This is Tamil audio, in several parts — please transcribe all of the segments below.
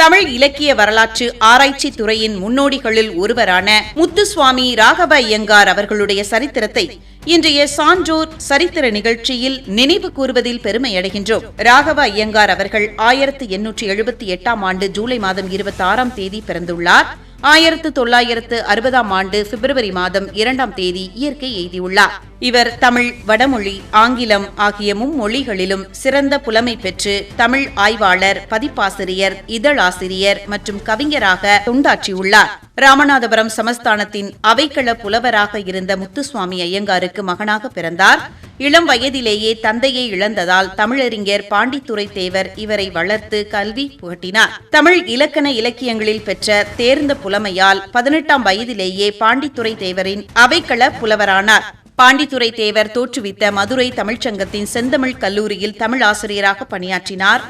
தமிழ் இலக்கிய வரலாற்று ஆராய்ச்சி துறையின் முன்னோடிகளில் ஒருவரான முத்துசுவாமி ராகவ ஐயங்கார் அவர்களுடைய சரித்திரத்தை இன்றைய சான்றோர் சரித்திர நிகழ்ச்சியில் நினைவு கூறுவதில் பெருமையடைகின்றோம். ராகவ ஐயங்கார் அவர்கள் 1878ஆம் ஆண்டு ஜூலை மாதம் 26ஆம் தேதி பிறந்துள்ளார். 1960ஆம் ஆண்டு பிப்ரவரி மாதம் 2ஆம் தேதி இயற்கை எய்தியுள்ளார். இவர் தமிழ், வடமொழி, ஆங்கிலம் ஆகிய மும்மொழிகளிலும் சிறந்த புலமை பெற்று தமிழ் ஆய்வாளர், பதிப்பாசிரியர், இதழாசிரியர் மற்றும் கவிஞராக தொண்டாற்றியுள்ளார். ராமநாதபுரம் சமஸ்தானத்தின் அவைக்கள புலவராக இருந்த முத்துசுவாமி ஐயங்காருக்கு மகனாக பிறந்தார். இளம் வயதிலேயே தந்தையை இழந்ததால் தமிழறிஞர் பாண்டித்துரை தேவர் இவரை வளர்த்து கல்வி புகட்டினார். தமிழ் இலக்கண இலக்கியங்களில் பெற்ற தேர்ந்த புலமையால் 18ஆம் வயதிலேயே பாண்டித்துரை தேவரின் அவைக்கள புலவரானார். பாண்டித்துரை தேவர் தோற்றுவித்த மதுரை தமிழ்ச்சங்கத்தின் செந்தமிழ் கல்லூரியில் தமிழ் ஆசிரியராக பணியாற்றினார்.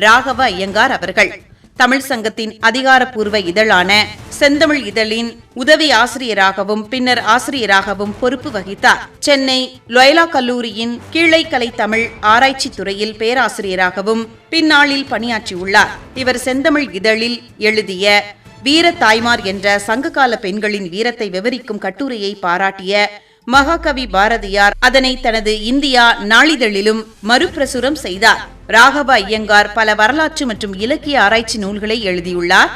ராகவ ஐயங்கார் அவர்கள் தமிழ் சங்கத்தின் அதிகாரப்பூர்வ இதழான செந்தமிழ் இதழின் உதவி ஆசிரியராகவும் பின்னர் ஆசிரியராகவும் பொறுப்பு வகித்தார். சென்னை லொயலா கல்லூரியின் கீழைக்கலை தமிழ் ஆராய்ச்சி துறையில் பேராசிரியராகவும் பின்னாளில் பணியாற்றியுள்ளார். இவர் செந்தமிழ் இதழில் எழுதிய வீர தாய்மார் என்ற சங்ககால பெண்களின் வீரத்தை விவரிக்கும் கட்டுரையை பாராட்டிய மகாகவி பாரதியார் அதனை தனது இந்தியா நாளிதழிலும் மறுபிரசுரம் செய்தார். ராகவ ஐயங்கார் பல வரலாற்று மற்றும் இலக்கிய ஆராய்ச்சி நூல்களை எழுதியுள்ளார்.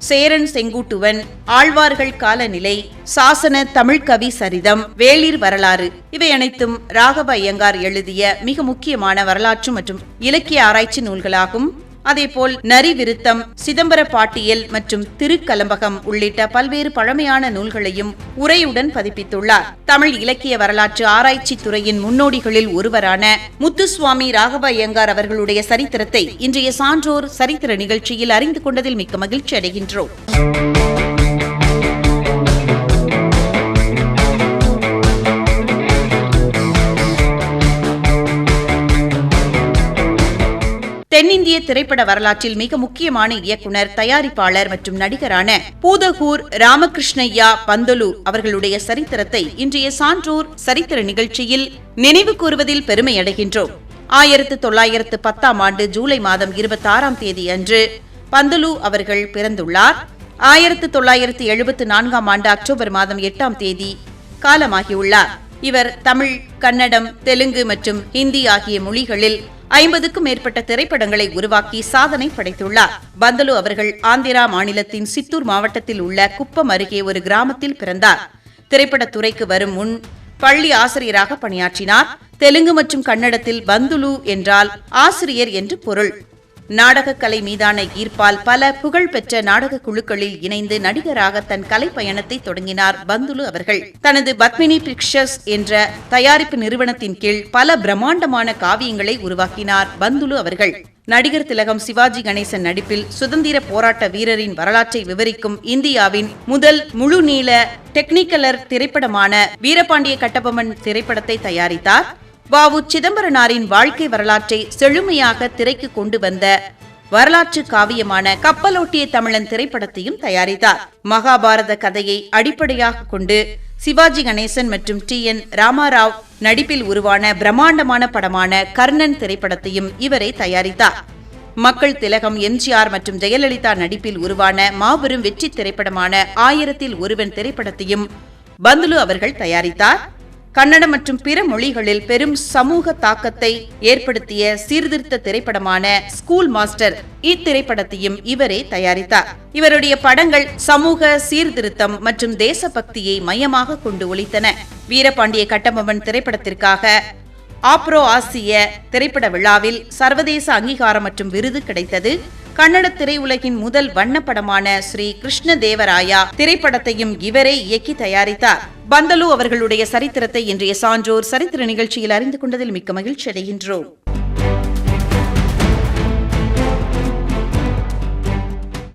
சேரன் செங்குட்டுவன், ஆழ்வார்கள் காலநிலை, சாசன தமிழ்கவி சரிதம், வேளிர் வரலாறு இவை அனைத்தும் ராகவ ஐயங்கார் எழுதிய மிக முக்கியமான வரலாற்று மற்றும் இலக்கிய ஆராய்ச்சி நூல்களாகும். அதேபோல் நரி விருத்தம், சிதம்பர பாட்டியல் மற்றும் திருக்கலம்பகம் உள்ளிட்ட பல்வேறு பழமையான நூல்களையும் உரையுடன் பதிப்பித்துள்ளார். தமிழ் இலக்கிய வரலாற்று ஆராய்ச்சி துறையின் முன்னோடிகளில் ஒருவரான முத்துசுவாமி ராகவ ஐயங்கார் அவர்களுடைய சரித்திரத்தை இன்றைய சான்றோர் சரித்திர நிகழ்ச்சியில் அறிந்து கொண்டதில் மிக்க மகிழ்ச்சி அடைகின்றோம். தென்னிந்திய திரைப்பட வரலாற்றில் மிக முக்கியமான இயக்குனர், தயாரிப்பாளர் மற்றும் நடிகரான பூதகூர் ராமகிருஷ்ணய்யா பந்தலு அவர்களுடைய சரித்திரத்தை இன்றைய சான்றோர் சரித்திர நிகழ்ச்சியில் நினைவு கூறுவதில் பெருமையடைகின்றோம். 1910ஆம் ஆண்டு ஜூலை மாதம் 26ஆம் தேதி அன்று பந்தலு அவர்கள் பிறந்துள்ளார். 1974ஆம் ஆண்டு அக்டோபர் மாதம் 8ஆம் தேதி காலமாகியுள்ளார். இவர் தமிழ், கன்னடம், தெலுங்கு மற்றும் ஹிந்தி ஆகிய மொழிகளில் 50க்கும் மேற்பட்ட திரைப்படங்களை உருவாக்கி சாதனை படைத்துள்ளார். பந்தலு அவர்கள் ஆந்திரா மாநிலத்தின் சித்தூர் மாவட்டத்தில் உள்ள குப்பம் அருகே ஒரு கிராமத்தில் பிறந்தார். திரைப்படத் துறைக்கு வரும் முன் பள்ளி ஆசிரியராக பணியாற்றினார். தெலுங்கு மற்றும் கன்னடத்தில் பந்துலு என்றால் ஆசிரியர் என்று பொருள். நாடகக்கலை மீதான ஈர்ப்பால் பல புகழ்பெற்ற நாடக குழுக்களில் இணைந்து நடிகராக தன் கலை பயணத்தை தொடங்கினார் பந்துலு அவர்கள். தனது பத்மினி பிக்சர்ஸ் என்ற தயாரிப்பு நிறுவனத்தின் கீழ் பல பிரம்மாண்டமான காவியங்களை உருவாக்கினார் பந்துலு அவர்கள். நடிகர் திலகம் சிவாஜி கணேசன் நடிப்பில் சுதந்திர போராட்ட வீரரின் வரலாற்றை விவரிக்கும் இந்தியாவின் முதல் முழுநீள டெக்னிகலர் திரைப்படமான வீரபாண்டிய கட்டபொம்மன் திரைப்படத்தை தயாரித்தார். வ.உ. சிதம்பரனாரின் வாழ்க்கை வரலாற்றை செழுமையாக திரைக்கு கொண்டு வந்த வரலாற்று காவியமான கப்பலோட்டிய தமிழன் திரைப்படத்தையும் தயாரித்தார். மகாபாரத கதையை அடிப்படையாக கொண்டு சிவாஜி கணேசன் மற்றும் டி.என். ராமாராவ் நடிப்பில் உருவான பிரம்மாண்டமான படமான கர்ணன் திரைப்படத்தையும் இவரே தயாரித்தார். மக்கள் திலகம், எம்ஜிஆர் மற்றும் ஜெயலலிதா நடிப்பில் உருவான மாபெரும் வெற்றி திரைப்படமான 1000ல் ஒருவன் திரைப்படத்தையும் பந்துலு அவர்கள் தயாரித்தார். கன்னடம் மற்றும் பிற மொழிகளில் பெரும் சமூக தாக்கத்தை ஏற்படுத்திய சீர்திருத்த திரைப்படமான ஸ்கூல் மாஸ்டர் இத்திரைப்படத்தையும் இவரே தயாரித்தார். இவருடைய படங்கள் சமூக சீர்திருத்தம் மற்றும் தேசபக்தியை மையமாக கொண்டு ஒலித்தன. வீரபாண்டிய கட்டபொம்மன் திரைப்படத்திற்காக ஆப்ரோ ஆசிய திரைப்பட விழாவில் சர்வதேச அங்கீகாரம் மற்றும் விருது கிடைத்தது. கன்னட திரையுலகின் முதல் வண்ணப்படமான ஸ்ரீ கிருஷ்ணதேவராயா திரைப்படத்தையும் இவரே இயக்கி தயாரித்தார். பந்தலு அவர்களுடைய சரித்திரத்தை இன்றைய சான்றோர் சரித்திர நிகழ்ச்சியில் அறிந்து கொண்டதில் மிக்க மகிழ்ச்சி அடைகின்றோம்.